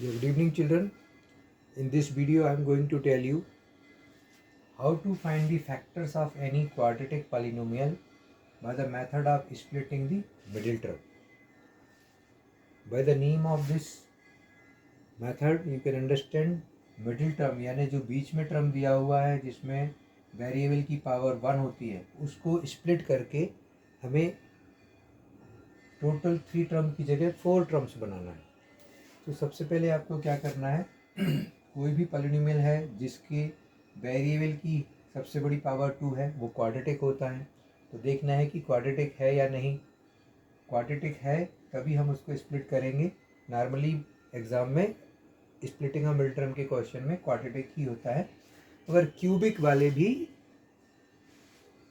Good evening, children. In this video, I am going to tell you how to find the factors of any quadratic polynomial by the method of splitting the middle term. By the name of this method, you can understand middle term यानी जो बीच में term दिया हुआ है जिसमें variable की power 1 होती है, उसको स्प्लिट करके हमें टोटल 3 टर्म की जगह 4 टर्म्स बनाना है। तो सबसे पहले आपको क्या करना है, कोई भी पॉलिनोमियल है जिसके वेरिएबल की सबसे बड़ी पावर 2 है, वो क्वाड्रेटिक होता है। तो देखना है कि क्वाड्रेटिक है या नहीं। क्वाड्रेटिक है तभी हम उसको स्प्लिट करेंगे। नॉर्मली एग्ज़ाम में स्प्लिटिंग ऑफ मिड टर्म के क्वेश्चन में क्वाड्रेटिक ही होता है। अगर क्यूबिक वाले भी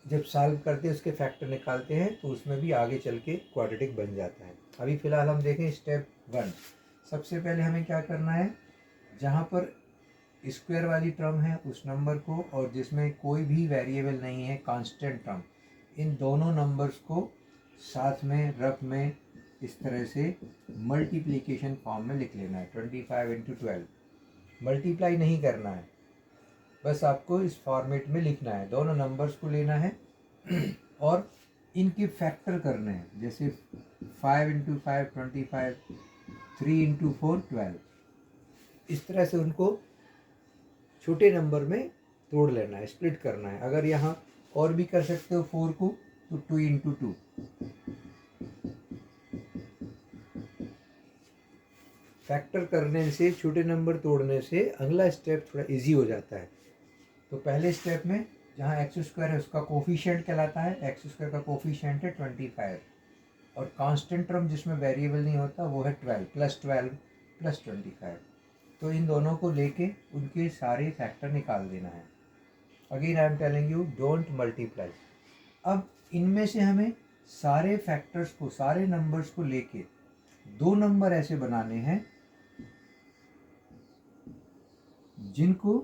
जब सॉल्व करते हैं उसके फैक्टर निकालते हैं तो उसमें भी आगे चल के क्वाड्रेटिक बन जाता है। अभी फ़िलहाल हम देखें स्टेप 1। सबसे पहले हमें क्या करना है, जहाँ पर स्क्वायर वाली टर्म है उस नंबर को, और जिसमें कोई भी वेरिएबल नहीं है, कांस्टेंट टर्म, इन दोनों नंबर्स को साथ में रफ में इस तरह से मल्टीप्लिकेशन फॉर्म में लिख लेना है। 25 × 12 मल्टीप्लाई नहीं करना है, बस आपको इस फॉर्मेट में लिखना है। दोनों नंबर्स को लेना है और इनके फैक्टर करने हैं। जैसे 5 × 5 25, 3 × 4 12। इस तरह से उनको छोटे नंबर में तोड़ लेना है, स्प्लिट करना है। अगर यहाँ और भी कर सकते हो 4 को, तो 2 × 2। फैक्टर करने से, छोटे नंबर तोड़ने से अगला स्टेप थोड़ा इजी हो जाता है। तो पहले स्टेप में जहाँ x² है उसका कोफिशिएंट कहलाता है, x² का कोफिशिएंट है 25, और कांस्टेंट टर्म जिसमें वेरिएबल नहीं होता वो है 12 + 25। तो इन दोनों को लेके उनके सारे फैक्टर निकाल देना है। Again I am telling you, don't multiply. अब इनमें से हमें सारे फैक्टर्स को, सारे नंबर्स को लेके 2 नंबर ऐसे बनाने हैं जिनको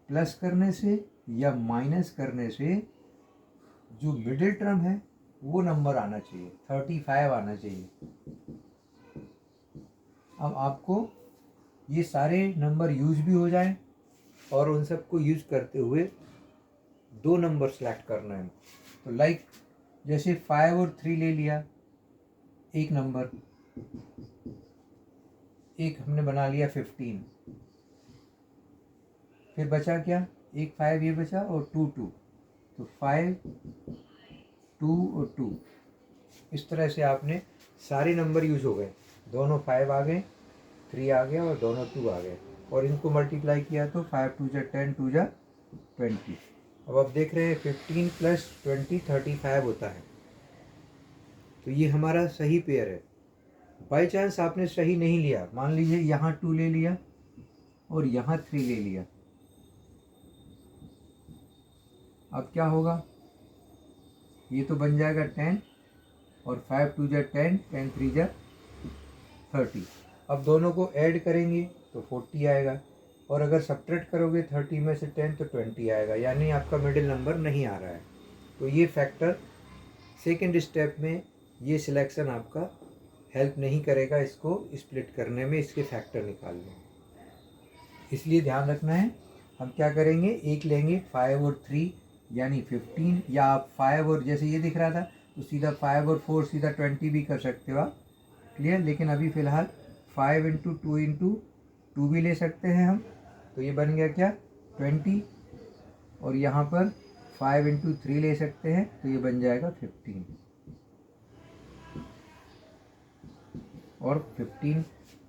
प्लस करने से या माइनस करने से जो मिडिल टर्म है वो नंबर आना चाहिए, 35 आना चाहिए। अब आपको ये सारे नंबर यूज भी हो जाए और उन सबको यूज करते हुए 2 नंबर सेलेक्ट करना है। तो लाइक जैसे 5 और 3 ले लिया, एक नंबर, एक हमने बना लिया 15। फिर बचा क्या, एक 5 ये बचा और 2 2, तो 5 2 और 2। इस तरह से आपने सारे नंबर यूज हो गए, दोनों 5 आ गए, 3 आ गया और दोनों 2 आ गए, और इनको मल्टीप्लाई किया तो 5 2 = 10, 2 = 20। अब आप देख रहे हैं 15 + 20 35 होता है। तो ये हमारा सही पेयर है। बाई चांस आपने सही नहीं लिया, मान लीजिए यहाँ 2 ले लिया और यहाँ 3 ले लिया, अब क्या होगा, ये तो बन जाएगा 10, और 5 2 = 10, 10 3 = 30। अब दोनों को ऐड करेंगे तो 40 आएगा, और अगर सब्ट्रैक्ट करोगे 30 में से 10 तो 20 आएगा, यानी आपका मिडिल नंबर नहीं आ रहा है। तो ये फैक्टर सेकंड स्टेप में ये सिलेक्शन आपका हेल्प नहीं करेगा इसको स्प्लिट करने में, इसके फैक्टर निकालने में। इसलिए ध्यान रखना है, हम क्या करेंगे, एक लेंगे 5 और 3 यानी 15, या आप 5 और, जैसे ये दिख रहा था तो सीधा 5 और 4 सीधा 20 भी कर सकते हो आप, क्लियर। लेकिन अभी फ़िलहाल 5 × 2 × 2 भी ले सकते हैं हम। तो ये बन गया क्या, 20, और यहाँ पर 5 × 3 ले सकते हैं तो ये बन जाएगा 15, और 15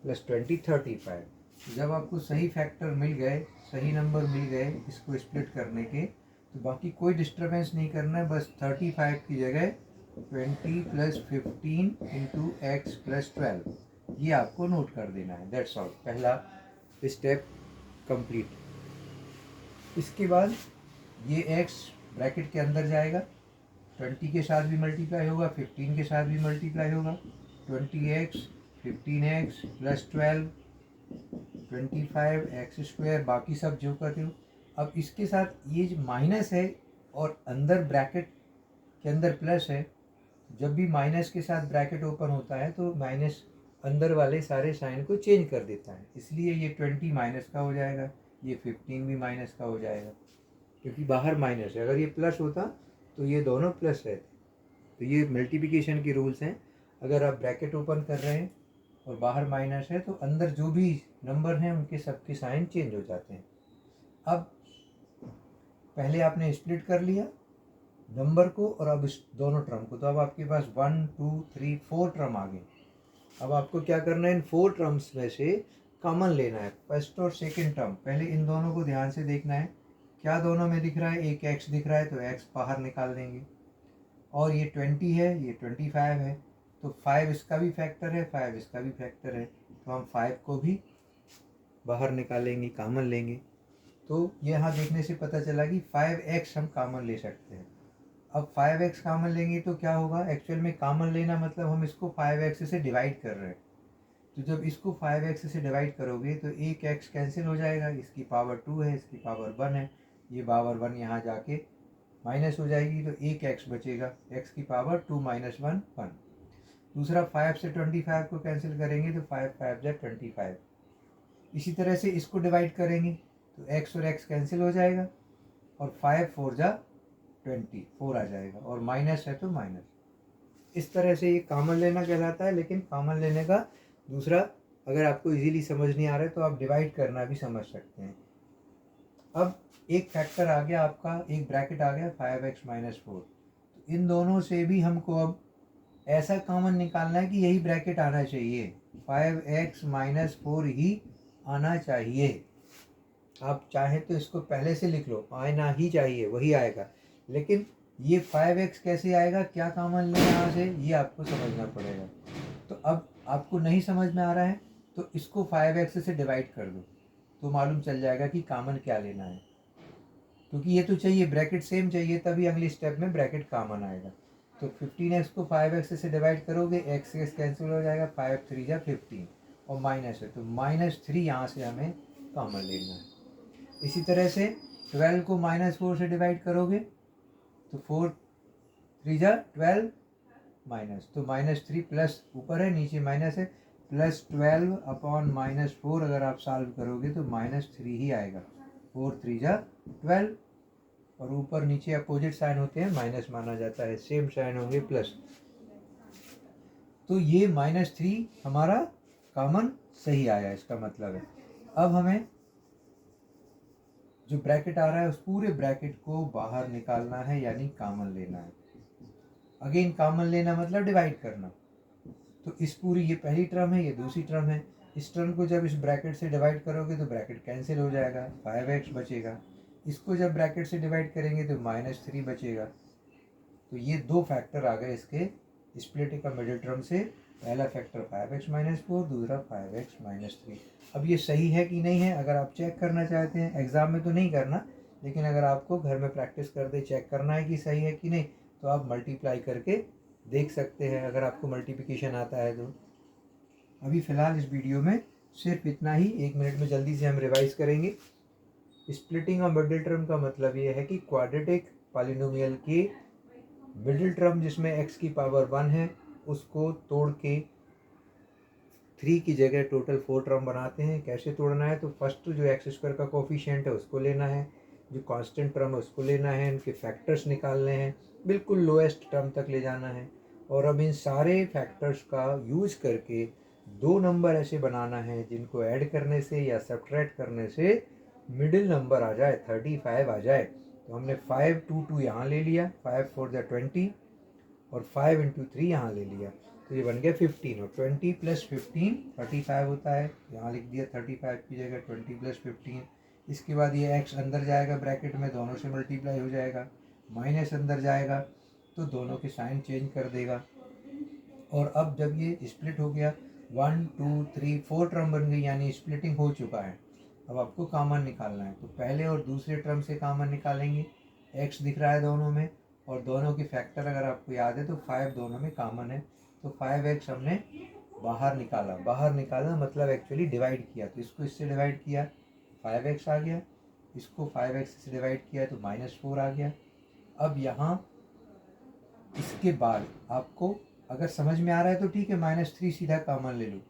+ 20 35। जब आपको सही फैक्टर मिल गए, सही नंबर मिल गए इसको स्प्लिट करने के, तो बाकी कोई डिस्टर्बेंस नहीं करना है। बस 35 की जगह 20 + 15 × x + 12 ये आपको नोट कर देना है। दैट्स ऑल, पहला स्टेप कंप्लीट। इसके बाद ये x ब्रैकेट के अंदर जाएगा, 20 के साथ भी मल्टीप्लाई होगा, 15 के साथ भी मल्टीप्लाई होगा। 20x 15x + 12 25x², बाकी सब जो करते हो। अब इसके साथ ये जो माइनस है और अंदर ब्रैकेट के अंदर प्लस है, जब भी माइनस के साथ ब्रैकेट ओपन होता है तो माइनस अंदर वाले सारे साइन को चेंज कर देता है, इसलिए ये 20 माइनस का हो जाएगा, ये 15 भी माइनस का हो जाएगा, क्योंकि बाहर माइनस है। अगर ये प्लस होता तो ये दोनों प्लस रहते। तो ये मल्टीप्लिकेशन के रूल्स हैं। अगर आप ब्रैकेट ओपन कर रहे हैं और बाहर माइनस है तो अंदर जो भी नंबर हैं उनके सबके साइन चेंज हो जाते हैं। अब पहले आपने स्प्लिट कर लिया नंबर को और अब इस दोनों टर्म को, तो अब आपके पास 1 2 3 4 टर्म आ गए। अब आपको क्या करना है, इन 4 टर्म्स में से कॉमन लेना है, फर्स्ट और सेकंड टर्म। पहले इन दोनों को ध्यान से देखना है, क्या दोनों में दिख रहा है, एक x दिख रहा है तो x बाहर निकाल देंगे, और ये 20 है, ये 25 है, तो 5 इसका भी फैक्टर है, 5 इसका भी फैक्टर है, तो हम 5 को भी बाहर निकालेंगे, कॉमन लेंगे। तो यहाँ देखने से पता चला कि 5x हम कॉमन ले सकते हैं। अब 5x कॉमन लेंगे तो क्या होगा, एक्चुअल में कॉमन लेना मतलब हम इसको 5x से डिवाइड कर रहे हैं। तो जब इसको 5x से डिवाइड करोगे तो एक x कैंसिल हो जाएगा, इसकी पावर 2 है, इसकी पावर 1 है, ये पावर 1 यहाँ जाके माइनस हो जाएगी, तो एक x बचेगा, x की पावर 2 माइनस 1 1। दूसरा 5 से 25 को कैंसिल करेंगे तो 5 5 जा 25। इसी तरह से इसको डिवाइड करेंगे तो x और x कैंसिल हो जाएगा, और 5 4 जा 24 आ जाएगा, और माइनस है तो माइनस। इस तरह से ये कॉमन लेना कहलाता है। लेकिन कॉमन लेने का दूसरा, अगर आपको इजीली समझ नहीं आ रहा है तो आप डिवाइड करना भी समझ सकते हैं। अब एक फैक्टर आ गया आपका, एक ब्रैकेट आ गया 5x माइनस 4, तो इन दोनों से भी हमको अब ऐसा कॉमन निकालना है कि यही ब्रैकेट आना चाहिए, 5x माइनस 4 ही आना चाहिए। आप चाहे तो इसको पहले से लिख लो, आना ही चाहिए, वही आएगा। लेकिन ये 5x कैसे आएगा, क्या कॉमन लें यहाँ से, ये आपको समझना पड़ेगा। तो अब आपको नहीं समझ में आ रहा है तो इसको 5x से डिवाइड कर दो, तो मालूम चल जाएगा कि कॉमन क्या लेना है, क्योंकि ये तो चाहिए, ब्रैकेट सेम चाहिए, तभी अगली स्टेप में ब्रैकेट कॉमन आएगा। तो 15x को 5x से डिवाइड करोगे, x x कैंसिल हो जाएगा, 5 3 जा 15, और माइनस है तो -3 यहाँ से हमें कॉमन लेना है। इसी तरह से 12 को -4 से डिवाइड करोगे तो 4 3 जा 12 माइनस, तो -3 प्लस ऊपर है नीचे माइनस है, +12 अपॉन -4 अगर आप सॉल्व करोगे तो -3 ही आएगा, 4 3 जा 12, और ऊपर नीचे अपोजिट साइन होते हैं, माइनस माना जाता है, सेम साइन होंगे प्लस। तो ये -3 हमारा कॉमन सही आया, इसका मतलब है। अब हमें जो ब्रैकेट आ रहा है उस पूरे ब्रैकेट को बाहर निकालना है, यानी कॉमन लेना है। अगेन कॉमन लेना मतलब डिवाइड करना। तो इस पूरी, ये पहली टर्म है, ये दूसरी टर्म है, इस टर्म को जब इस ब्रैकेट से डिवाइड करोगे तो ब्रैकेट कैंसिल हो जाएगा, 5x बचेगा। इसको जब ब्रैकेट से डिवाइड करेंगे तो -3 बचेगा। तो ये दो फैक्टर आ गए इसके स्प्लिट का मिडिल टर्म से, पहला फैक्टर 5x माइनस 4, दूसरा 5x माइनस 3। अब ये सही है कि नहीं है, अगर आप चेक करना चाहते हैं, एग्ज़ाम में तो नहीं करना, लेकिन अगर आपको घर में प्रैक्टिस करते चेक करना है कि सही है कि नहीं, तो आप मल्टीप्लाई करके देख सकते हैं, अगर आपको मल्टीप्लिकेशन आता है तो। अभी फ़िलहाल इस वीडियो में सिर्फ इतना ही, 1 मिनट में जल्दी से हम रिवाइज करेंगे। स्प्लिटिंग ऑफ मिडिल टर्म का मतलब ये है कि क्वाड्रेटिक पॉलिनोमियल की मिडिल टर्म जिसमें x की पावर 1 है उसको तोड़ के 3 की जगह टोटल 4 टर्म बनाते हैं। कैसे तोड़ना है, तो फर्स्ट जो x² का कोफिशिएंट है उसको लेना है, जो कांस्टेंट टर्म है उसको लेना है, उनके फैक्टर्स निकालने हैं, बिल्कुल लोएस्ट टर्म तक ले जाना है, और अब इन सारे फैक्टर्स का यूज करके दो नंबर ऐसे बनाना है जिनको ऐड करने से या सब्ट्रैक्ट करने से मिडिल नंबर आ जाए, 35 आ जाए। तो हमने 5 2 2 यहाँ ले लिया, 5 4 जा 20, और 5 इंटू 3 यहाँ ले लिया, तो ये बन गया 15, और 20 प्लस 15 35 होता है, यहाँ लिख दिया 35 की जगह 20 प्लस 15। इसके बाद ये x अंदर जाएगा ब्रैकेट में, दोनों से मल्टीप्लाई हो जाएगा, माइनस अंदर जाएगा तो दोनों के साइन चेंज कर देगा। और अब जब ये स्प्लिट हो गया, 1 2 3 4 टर्म बन गई, यानी स्प्लिटिंग हो चुका है। अब आपको कॉमन निकालना है, तो पहले और दूसरे टर्म से कॉमन निकालेंगे, x दिख रहा है दोनों में, और दोनों के फैक्टर अगर आपको याद है तो 5 दोनों में कॉमन है, तो 5x हमने बाहर निकाला। बाहर निकालना मतलब एक्चुअली डिवाइड किया, तो इसको इससे डिवाइड किया 5x आ गया, इसको 5x से डिवाइड किया तो -4 आ गया। अब यहाँ इसके बाद आपको अगर समझ में आ रहा है तो ठीक है, -3 सीधा कॉमन ले लो,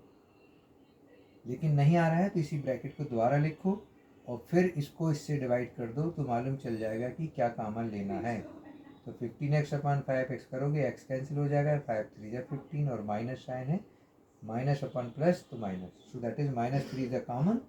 लेकिन नहीं आ रहा है तो इसी ब्रैकेट को दोबारा लिखो और फिर इसको इससे डिवाइड कर दो तो मालूम चल जाएगा कि क्या कॉमन लेना है। तो 15x अपॉन 5x करोगे, x कैंसिल हो जाएगा, 5 3 जा 15 और माइनस साइन है, माइनस अपॉन प्लस तो minus, so that is -3 is a common.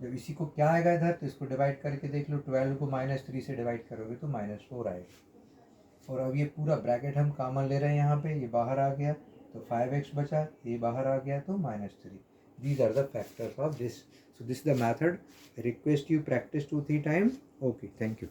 जब इसी को क्या आएगा इधर तो इसको डिवाइड करके देख लो, 12 को -3 से डिवाइड करोगे तो -4 आएगा। और अब ये पूरा ब्रैकेट हम कॉमन ले रहे हैं, यहाँ पे ये बाहर आ गया तो 5x बचा, ये बाहर आ गया तो -3। These are the factors of this. So this is the method. I request you practice 2-3 times. Okay, thank you.